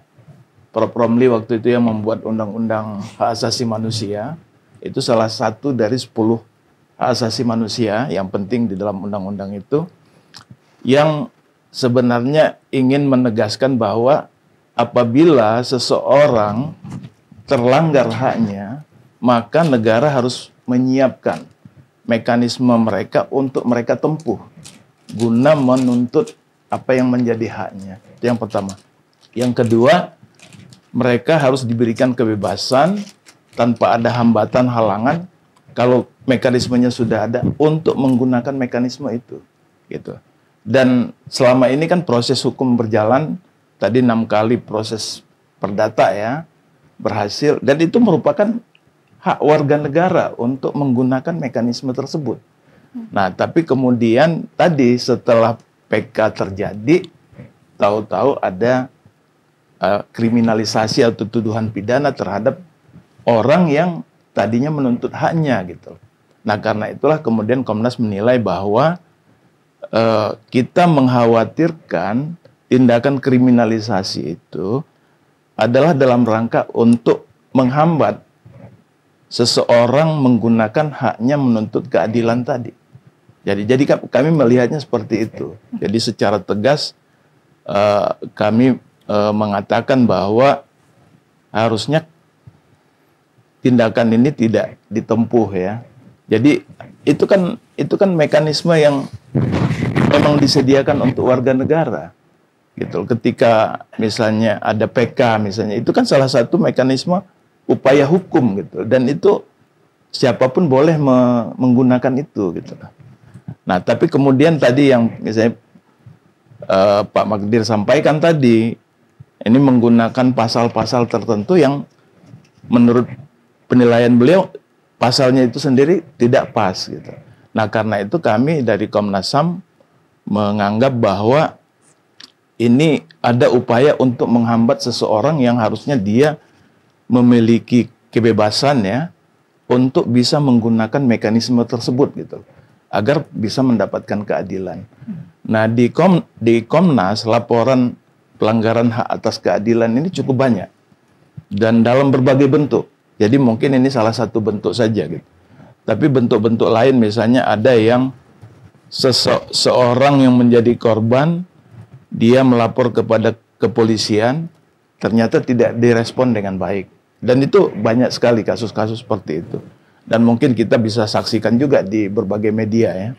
Prof. Romli waktu itu yang membuat undang-undang hak asasi manusia, itu salah satu dari 10 hak asasi manusia yang penting di dalam undang-undang itu, yang sebenarnya ingin menegaskan bahwa apabila seseorang terlanggar haknya, maka negara harus menyiapkan mekanisme mereka untuk mereka tempuh guna menuntut apa yang menjadi haknya. Itu yang pertama. Yang kedua, mereka harus diberikan kebebasan tanpa ada hambatan halangan kalau mekanismenya sudah ada untuk menggunakan mekanisme itu, gitu. Dan selama ini kan proses hukum berjalan, tadi 6 kali proses perdata ya, berhasil, dan itu merupakan hak warga negara untuk menggunakan mekanisme tersebut. Nah, tapi kemudian tadi setelah PK terjadi, tahu-tahu ada kriminalisasi atau tuduhan pidana terhadap orang yang tadinya menuntut haknya gitu. Nah, karena itulah kemudian Komnas menilai bahwa kita mengkhawatirkan tindakan kriminalisasi itu adalah dalam rangka untuk menghambat seseorang menggunakan haknya menuntut keadilan tadi. Jadi kami melihatnya seperti itu. Jadi secara tegas kami mengatakan bahwa harusnya tindakan ini tidak ditempuh ya. Jadi itu kan mekanisme yang memang disediakan untuk warga negara. Gitu. Ketika misalnya ada PK misalnya, itu kan salah satu mekanisme upaya hukum gitu. Dan itu siapapun boleh menggunakan itu gitu. Nah, tapi kemudian tadi yang misalnya Pak Magdir sampaikan tadi, ini menggunakan pasal-pasal tertentu yang menurut penilaian beliau pasalnya itu sendiri tidak pas gitu. Nah, karena itu kami dari Komnas HAM menganggap bahwa ini ada upaya untuk menghambat seseorang yang harusnya dia memiliki kebebasan ya untuk bisa menggunakan mekanisme tersebut gitu, agar bisa mendapatkan keadilan. Nah, di Komnas laporan pelanggaran hak atas keadilan ini cukup banyak dan dalam berbagai bentuk. Jadi mungkin ini salah satu bentuk saja gitu. Tapi bentuk-bentuk lain misalnya ada yang seorang yang menjadi korban, dia melapor kepada kepolisian, ternyata tidak direspon dengan baik. Dan itu banyak sekali kasus-kasus seperti itu. Dan mungkin kita bisa saksikan juga di berbagai media ya.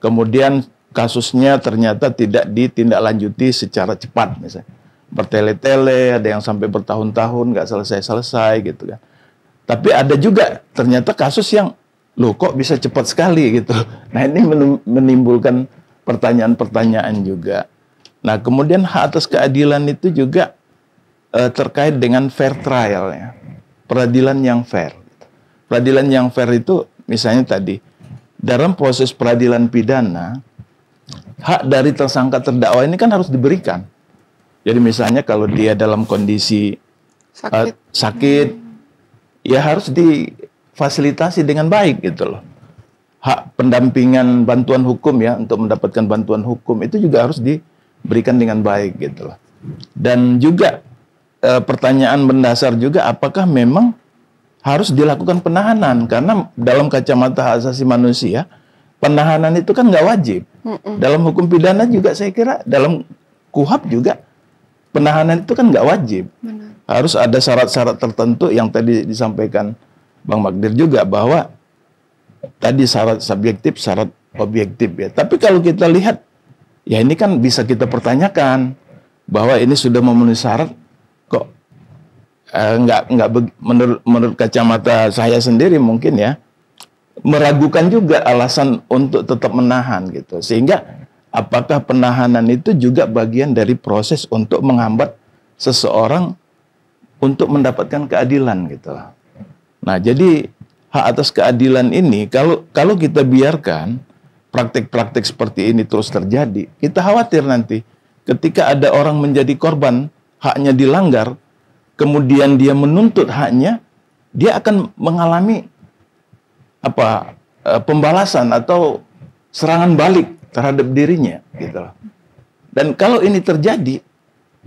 Kemudian kasusnya ternyata tidak ditindaklanjuti secara cepat misalnya. Bertele-tele, ada yang sampai bertahun-tahun nggak selesai-selesai gitu kan. Tapi ada juga ternyata kasus yang loh kok bisa cepat sekali gitu. Nah ini menimbulkan pertanyaan-pertanyaan juga. Nah kemudian hak atas keadilan itu juga terkait dengan fair trial ya. Peradilan yang fair. Peradilan yang fair itu misalnya tadi dalam proses peradilan pidana hak dari tersangka terdakwa ini kan harus diberikan. Jadi misalnya kalau dia dalam kondisi sakit ya harus difasilitasi dengan baik gitu loh. Hak pendampingan bantuan hukum ya untuk mendapatkan bantuan hukum itu juga harus diberikan dengan baik gitu loh. Dan juga pertanyaan mendasar juga apakah memang harus dilakukan penahanan, karena dalam kacamata hak asasi manusia penahanan itu kan nggak wajib. Dalam hukum pidana juga saya kira dalam KUHAP juga penahanan itu kan nggak wajib. Benar. Harus ada syarat-syarat tertentu yang tadi disampaikan Bang Magdir juga bahwa tadi syarat subjektif, syarat objektif ya. Tapi kalau kita lihat ya ini kan bisa kita pertanyakan bahwa ini sudah memenuhi syarat kok menurut kacamata saya sendiri mungkin ya meragukan juga alasan untuk tetap menahan gitu. Sehingga apakah penahanan itu juga bagian dari proses untuk menghambat seseorang untuk mendapatkan keadilan gitu. Nah, jadi hak atas keadilan ini kalau kita biarkan praktik-praktik seperti ini terus terjadi, kita khawatir nanti ketika ada orang menjadi korban, haknya dilanggar, kemudian dia menuntut haknya, dia akan mengalami pembalasan atau serangan balik terhadap dirinya gitu. Dan kalau ini terjadi,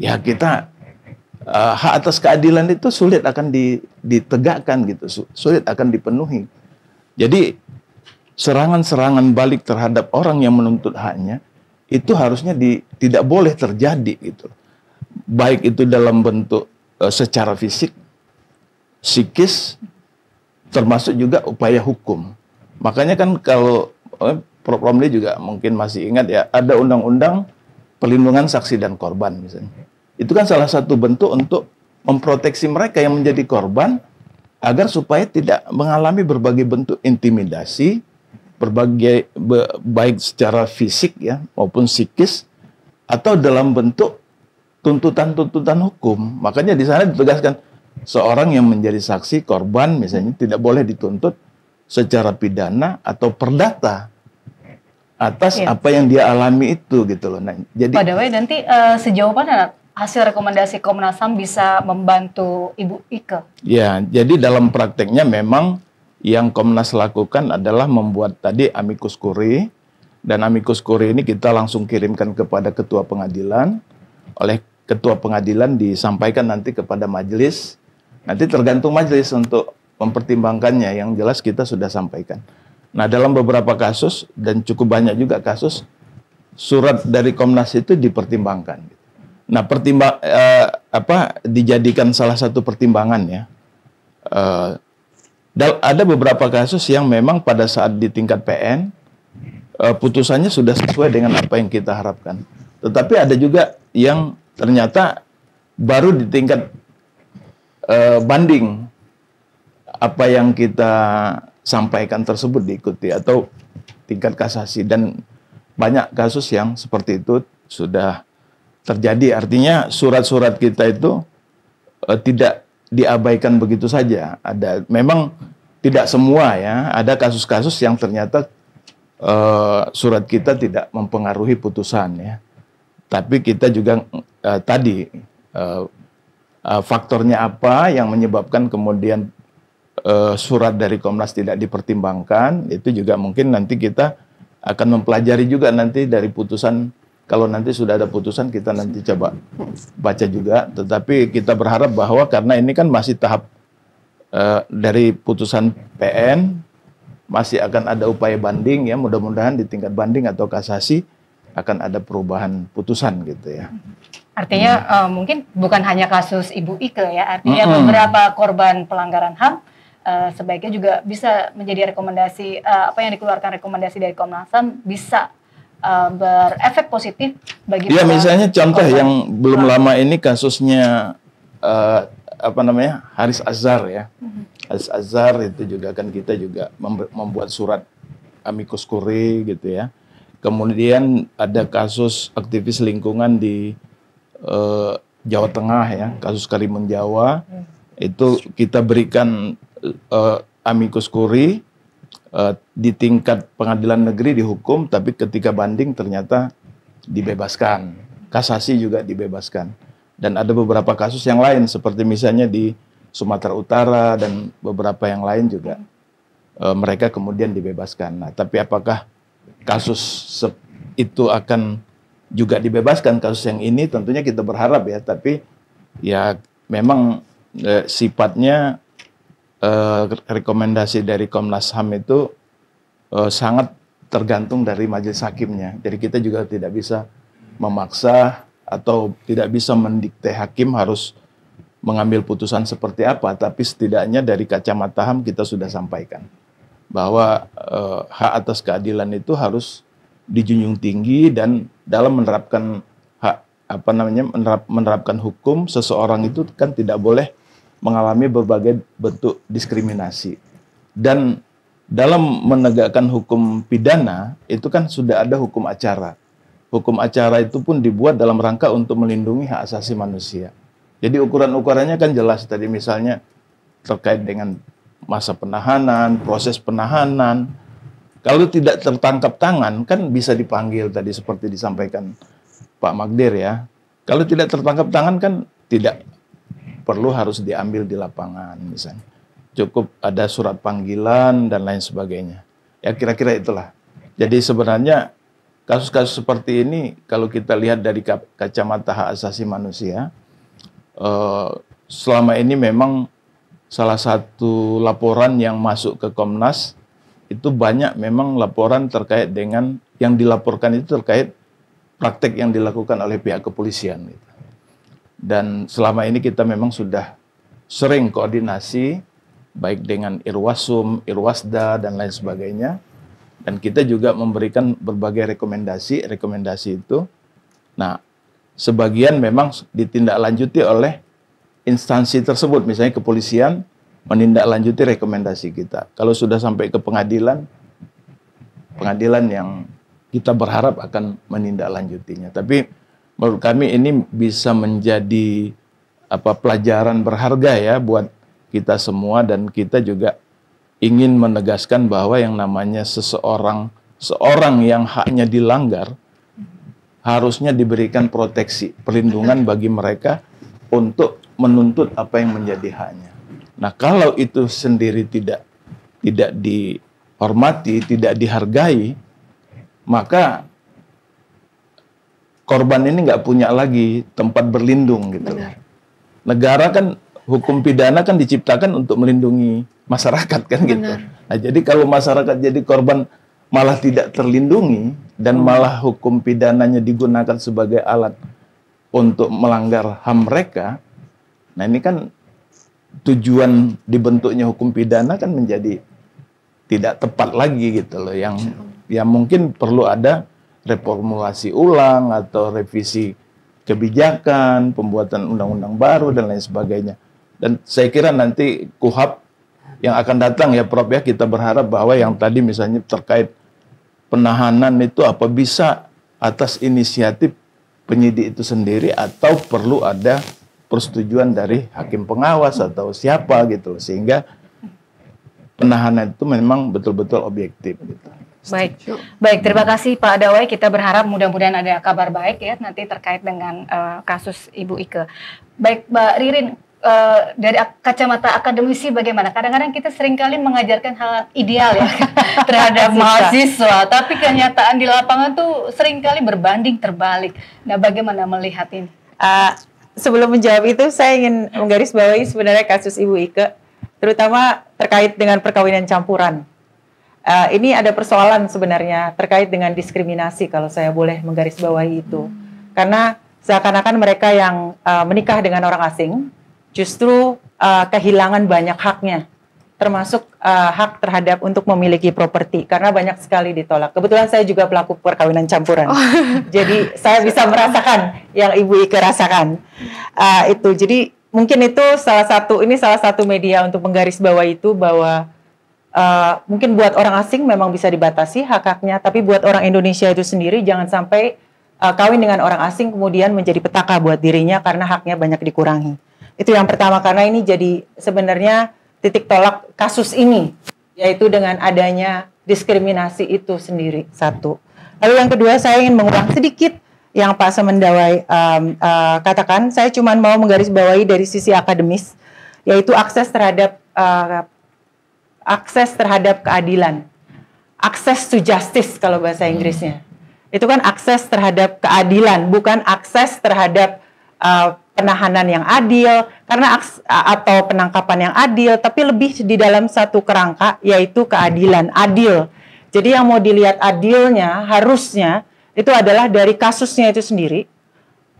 ya kita hak atas keadilan itu sulit akan ditegakkan gitu, sulit akan dipenuhi. Jadi serangan-serangan balik terhadap orang yang menuntut haknya itu harusnya tidak boleh terjadi gitu. Baik itu dalam bentuk secara fisik, psikis, termasuk juga upaya hukum. Makanya kan kalau Prof. Romli juga mungkin masih ingat ya, ada undang-undang perlindungan saksi dan korban misalnya. Itu kan salah satu bentuk untuk memproteksi mereka yang menjadi korban agar supaya tidak mengalami berbagai bentuk intimidasi, baik secara fisik ya maupun psikis atau dalam bentuk tuntutan-tuntutan hukum. Makanya di sana ditegaskan seorang yang menjadi saksi korban misalnya tidak boleh dituntut secara pidana atau perdata atas apa yang dia alami itu gitu loh. Nah, jadi by the way nanti sejauh mana hasil rekomendasi Komnas HAM bisa membantu Ibu Ike? Ya, jadi dalam prakteknya memang yang Komnas lakukan adalah membuat tadi amicus curiae, dan amicus curiae ini kita langsung kirimkan kepada ketua pengadilan. Oleh ketua pengadilan disampaikan nanti kepada majelis. Nanti tergantung majelis untuk mempertimbangkannya. Yang jelas kita sudah sampaikan. Nah, dalam beberapa kasus dan cukup banyak juga kasus, surat dari Komnas itu dipertimbangkan. Nah, dijadikan salah satu pertimbangan ya. Ada beberapa kasus yang memang pada saat di tingkat PN putusannya sudah sesuai dengan apa yang kita harapkan. Tetapi ada juga yang ternyata baru di tingkat banding apa yang kita sampaikan tersebut diikuti atau tingkat kasasi, dan banyak kasus yang seperti itu sudah terjadi. Artinya surat-surat kita itu tidak diabaikan begitu saja. Memang tidak semua ya, ada kasus-kasus yang ternyata surat kita tidak mempengaruhi putusan ya. Tapi kita juga faktornya apa yang menyebabkan kemudian surat dari Komnas tidak dipertimbangkan, itu juga mungkin nanti kita akan mempelajari juga nanti dari putusan. Kalau nanti sudah ada putusan kita nanti coba baca juga. Tetapi kita berharap bahwa karena ini kan masih tahap dari putusan PN, masih akan ada upaya banding ya, mudah-mudahan di tingkat banding atau kasasi akan ada perubahan putusan gitu ya. Artinya mungkin bukan hanya kasus Ibu Ike ya, artinya beberapa korban pelanggaran HAM sebaiknya juga bisa menjadi rekomendasi apa yang dikeluarkan rekomendasi dari Komnas HAM bisa berefek positif bagi ya, misalnya contoh yang belum lama ini kasusnya apa namanya, Haris Azhar ya. Haris Azhar itu juga kan kita juga membuat surat amicus curiae gitu ya. Kemudian ada kasus aktivis lingkungan di Jawa Tengah ya, kasus Karimun Jawa. Itu kita berikan amicus curiae di tingkat pengadilan negeri dihukum, tapi ketika banding ternyata dibebaskan. Kasasi juga dibebaskan. Dan ada beberapa kasus yang lain seperti misalnya di Sumatera Utara dan beberapa yang lain juga mereka kemudian dibebaskan. Nah, tapi apakah kasus itu akan juga dibebaskan kasus yang ini? Tentunya kita berharap ya, tapi ya memang sifatnya rekomendasi dari Komnas HAM itu sangat tergantung dari majelis hakimnya. Jadi kita juga tidak bisa memaksa atau tidak bisa mendikte hakim harus mengambil putusan seperti apa, tapi setidaknya dari kacamata HAM kita sudah sampaikan bahwa hak atas keadilan itu harus dijunjung tinggi, dan dalam menerapkan hak menerapkan hukum, seseorang itu kan tidak boleh mengalami berbagai bentuk diskriminasi. Dan dalam menegakkan hukum pidana itu kan sudah ada hukum acara. Hukum acara itu pun dibuat dalam rangka untuk melindungi hak asasi manusia. Jadi ukuran-ukurannya kan jelas tadi, misalnya terkait dengan masa penahanan, proses penahanan. Kalau tidak tertangkap tangan kan bisa dipanggil tadi seperti disampaikan Pak Magdir ya. Kalau tidak tertangkap tangan kan tidak perlu harus diambil di lapangan misalnya. Cukup ada surat panggilan dan lain sebagainya. Ya kira-kira itulah. Jadi sebenarnya kasus-kasus seperti ini kalau kita lihat dari kacamata hak asasi manusia, selama ini memang salah satu laporan yang masuk ke Komnas itu banyak memang laporan terkait dengan yang dilaporkan itu terkait praktek yang dilakukan oleh pihak kepolisian. Gitu. Dan selama ini kita memang sudah sering koordinasi baik dengan Irwasum, Irwasda dan lain sebagainya. Dan kita juga memberikan berbagai rekomendasi itu. Nah, sebagian memang ditindaklanjuti oleh instansi tersebut, misalnya kepolisian menindaklanjuti rekomendasi kita. Kalau sudah sampai ke pengadilan yang kita berharap akan menindaklanjutinya. Tapi menurut kami ini bisa menjadi pelajaran berharga ya buat kita semua, dan kita juga ingin menegaskan bahwa yang namanya seorang yang haknya dilanggar harusnya diberikan proteksi, perlindungan bagi mereka untuk menuntut apa yang menjadi haknya. Nah, kalau itu sendiri tidak dihormati, tidak dihargai, maka korban ini nggak punya lagi tempat berlindung gitu. Benar. Negara kan, hukum pidana kan diciptakan untuk melindungi masyarakat kan gitu. Nah, jadi kalau masyarakat jadi korban malah tidak terlindungi dan malah hukum pidananya digunakan sebagai alat untuk melanggar HAM mereka, nah ini kan tujuan dibentuknya hukum pidana kan menjadi tidak tepat lagi gitu loh, yang mungkin perlu ada reformulasi ulang atau revisi kebijakan, pembuatan undang-undang baru dan lain sebagainya. Dan saya kira nanti KUHAP yang akan datang ya Prof ya, kita berharap bahwa yang tadi misalnya terkait penahanan itu apa bisa atas inisiatif penyidik itu sendiri atau perlu ada persetujuan dari hakim pengawas atau siapa gitu loh, sehingga penahanan itu memang betul-betul objektif gitu. Baik, terima kasih Pak Dawai. Kita berharap mudah-mudahan ada kabar baik ya nanti terkait dengan kasus Ibu Ike. Baik, Mbak Ririn, dari kacamata akademisi bagaimana? Kadang-kadang kita seringkali mengajarkan hal ideal ya terhadap mahasiswa, tapi kenyataan di lapangan tuh seringkali berbanding terbalik. Nah, bagaimana melihat ini? Sebelum menjawab itu, saya ingin menggarisbawahi sebenarnya kasus Ibu Ike, terutama terkait dengan perkawinan campuran. ini ada persoalan sebenarnya terkait dengan diskriminasi kalau saya boleh menggarisbawahi itu. Karena seakan-akan mereka yang menikah dengan orang asing justru kehilangan banyak haknya, termasuk hak terhadap untuk memiliki properti, karena banyak sekali ditolak. Kebetulan saya juga pelaku perkawinan campuran, jadi saya bisa merasakan yang Ibu Ike rasakan. Itu jadi mungkin itu salah satu media untuk menggarisbawahi itu bahwa mungkin buat orang asing memang bisa dibatasi hak-haknya, tapi buat orang Indonesia itu sendiri jangan sampai kawin dengan orang asing kemudian menjadi petaka buat dirinya karena haknya banyak dikurangi. Itu yang pertama, karena ini jadi sebenarnya titik tolak kasus ini, yaitu dengan adanya diskriminasi itu sendiri, satu. Lalu yang kedua, saya ingin mengulang sedikit yang Pak Semendawai katakan. Saya cuma mau menggarisbawahi dari sisi akademis, yaitu akses terhadap keadilan, access to justice kalau bahasa Inggrisnya. Itu kan akses terhadap keadilan, bukan akses terhadap penahanan yang adil, atau penangkapan yang adil, tapi lebih di dalam satu kerangka, yaitu keadilan, adil. Jadi yang mau dilihat adilnya, harusnya itu adalah dari kasusnya itu sendiri,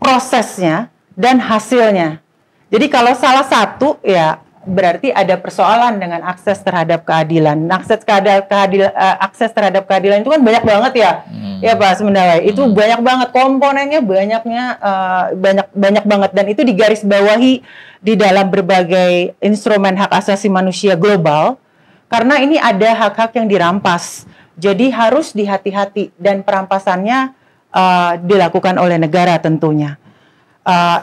prosesnya, dan hasilnya. Jadi kalau salah satu, ya berarti ada persoalan dengan akses terhadap keadilan. Akses terhadap keadilan itu kan banyak banget ya, ya Pak Semendawai. Itu banyak banget komponennya, banyak banget, dan itu digarisbawahi di dalam berbagai instrumen hak asasi manusia global. Karena ini ada hak-hak yang dirampas, jadi harus dihati-hati dan perampasannya dilakukan oleh negara tentunya.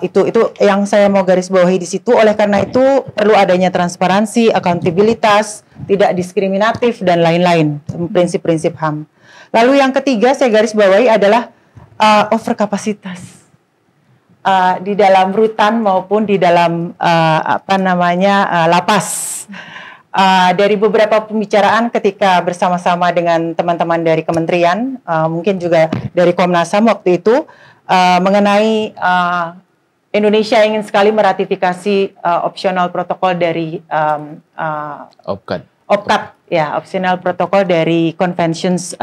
Itu yang saya mau garis bawahi di situ. Oleh karena itu perlu adanya transparansi, akuntabilitas, tidak diskriminatif dan lain-lain, prinsip-prinsip HAM. Lalu yang ketiga saya garis bawahi adalah overkapasitas di dalam rutan maupun di dalam lapas. Dari beberapa pembicaraan ketika bersama-sama dengan teman-teman dari kementerian, mungkin juga dari Komnas HAM waktu itu, mengenai Indonesia ingin sekali meratifikasi optional protokol dari OPCAT, ya, optional protokol dari Conventions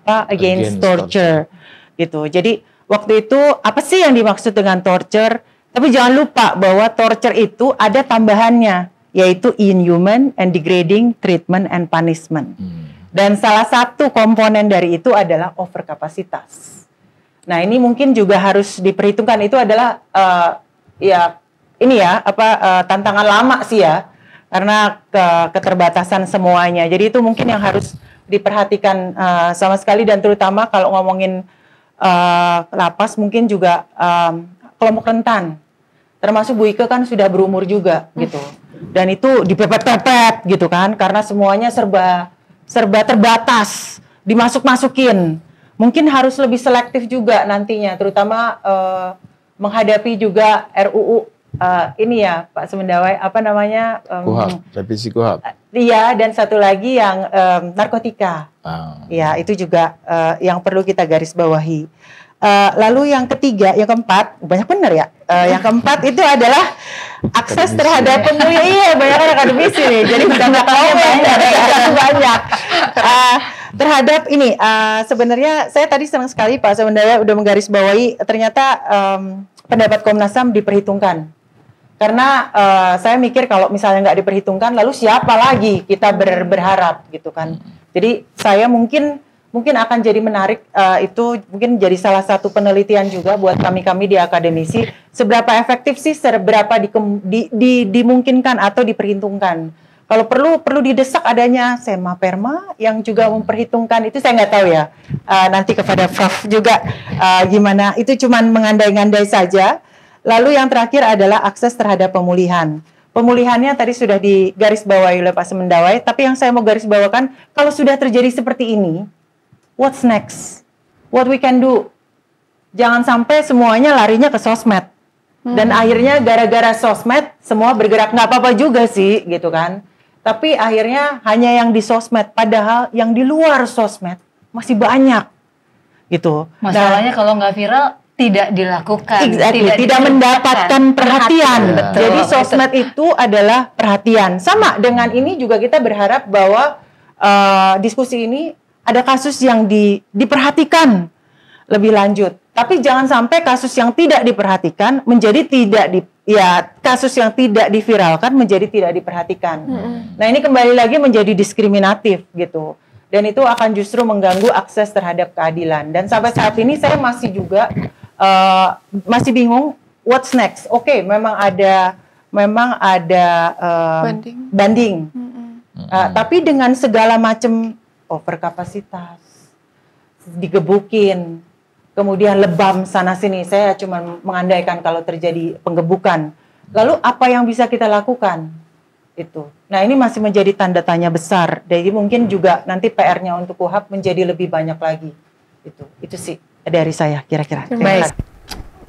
Against Torture, gitu. Jadi waktu itu apa sih yang dimaksud dengan torture? Tapi jangan lupa bahwa torture itu ada tambahannya, yaitu inhuman and degrading treatment and punishment. Dan salah satu komponen dari itu adalah overkapasitas. Nah, ini mungkin juga harus diperhitungkan. Itu adalah tantangan lama sih ya, karena keterbatasan semuanya. Jadi itu mungkin yang harus diperhatikan sama sekali, dan terutama kalau ngomongin lapas mungkin juga kelompok rentan. Termasuk Bu Ike kan sudah berumur juga gitu. Dan itu dipepet-pepet gitu kan, karena semuanya serba terbatas, dimasuk-masukin. Mungkin harus lebih selektif juga nantinya, terutama menghadapi juga RUU ini ya Pak Semendawai, KUHAP, revisi KUHAP. Iya, dan satu lagi yang narkotika. Ya, itu juga yang perlu kita garis bawahi. Lalu yang ketiga, yang keempat, banyak benar ya. Yang keempat itu adalah akses terhadap pemulihan. Iya, banyak akademisi nih. Jadi banyak. Terhadap ini, sebenarnya saya tadi senang sekali Pak Semendawai udah menggarisbawahi ternyata pendapat Komnas HAM diperhitungkan. Karena saya mikir kalau misalnya nggak diperhitungkan, lalu siapa lagi kita berharap gitu kan. Jadi saya mungkin akan jadi menarik, itu mungkin jadi salah satu penelitian juga buat kami di akademisi, seberapa efektif sih, seberapa dimungkinkan atau diperhitungkan. Kalau perlu didesak adanya SEMA Perma yang juga memperhitungkan, itu saya nggak tahu ya. Nanti kepada Prof juga gimana, itu cuman mengandai-ngandai saja. Lalu yang terakhir adalah akses terhadap pemulihan. Pemulihannya tadi sudah digarisbawahi oleh Pak Semendawai, tapi yang saya mau garisbawakan, kalau sudah terjadi seperti ini, what's next? What we can do? Jangan sampai semuanya larinya ke sosmed. Dan akhirnya gara-gara sosmed semua bergerak, nggak apa-apa juga sih gitu kan. Tapi akhirnya hanya yang di sosmed, padahal yang di luar sosmed masih banyak gitu. Masalahnya kalau nggak viral tidak dilakukan, tidak mendapatkan perhatian. Jadi sosmed itu adalah perhatian. Sama dengan ini juga kita berharap bahwa diskusi ini ada kasus yang diperhatikan lebih lanjut. Tapi jangan sampai kasus yang tidak diperhatikan menjadi kasus yang tidak diviralkan menjadi tidak diperhatikan. Nah, ini kembali lagi menjadi diskriminatif gitu. Dan itu akan justru mengganggu akses terhadap keadilan. Dan sampai saat ini saya masih juga masih bingung what's next. Oke, memang ada banding. Tapi dengan segala macam overkapasitas, digebukin, kemudian lebam sana sini, saya cuma mengandaikan kalau terjadi penggebukan. Lalu apa yang bisa kita lakukan? Itu. Nah, ini masih menjadi tanda tanya besar. Jadi mungkin juga nanti PR-nya untuk KUHAP menjadi lebih banyak lagi. Itu sih dari saya kira-kira. Baik.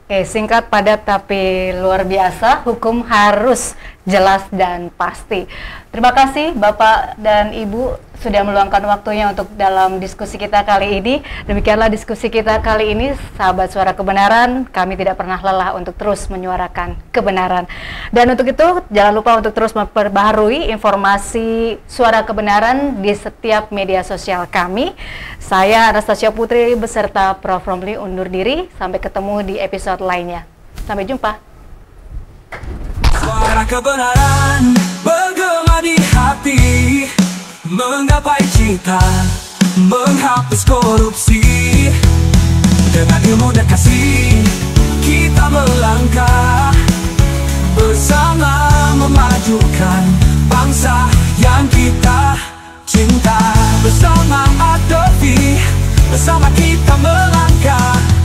Oke, singkat, padat, tapi luar biasa. Hukum harus jelas dan pasti. Terima kasih Bapak dan Ibu sudah meluangkan waktunya untuk dalam diskusi kita kali ini. Demikianlah diskusi kita kali ini, sahabat Suara Kebenaran. Kami tidak pernah lelah untuk terus menyuarakan kebenaran. Dan untuk itu, jangan lupa untuk terus memperbaharui informasi Suara Kebenaran di setiap media sosial kami. Saya Anastasia Putri beserta Prof. Romli undur diri. Sampai ketemu di episode lainnya. Sampai jumpa. Suara kebenaran bergema di hati, menggapai cita, menghapus korupsi. Dengan ilmu dan kasih kita melangkah, bersama memajukan bangsa yang kita cinta. Bersama Adovi, bersama kita melangkah.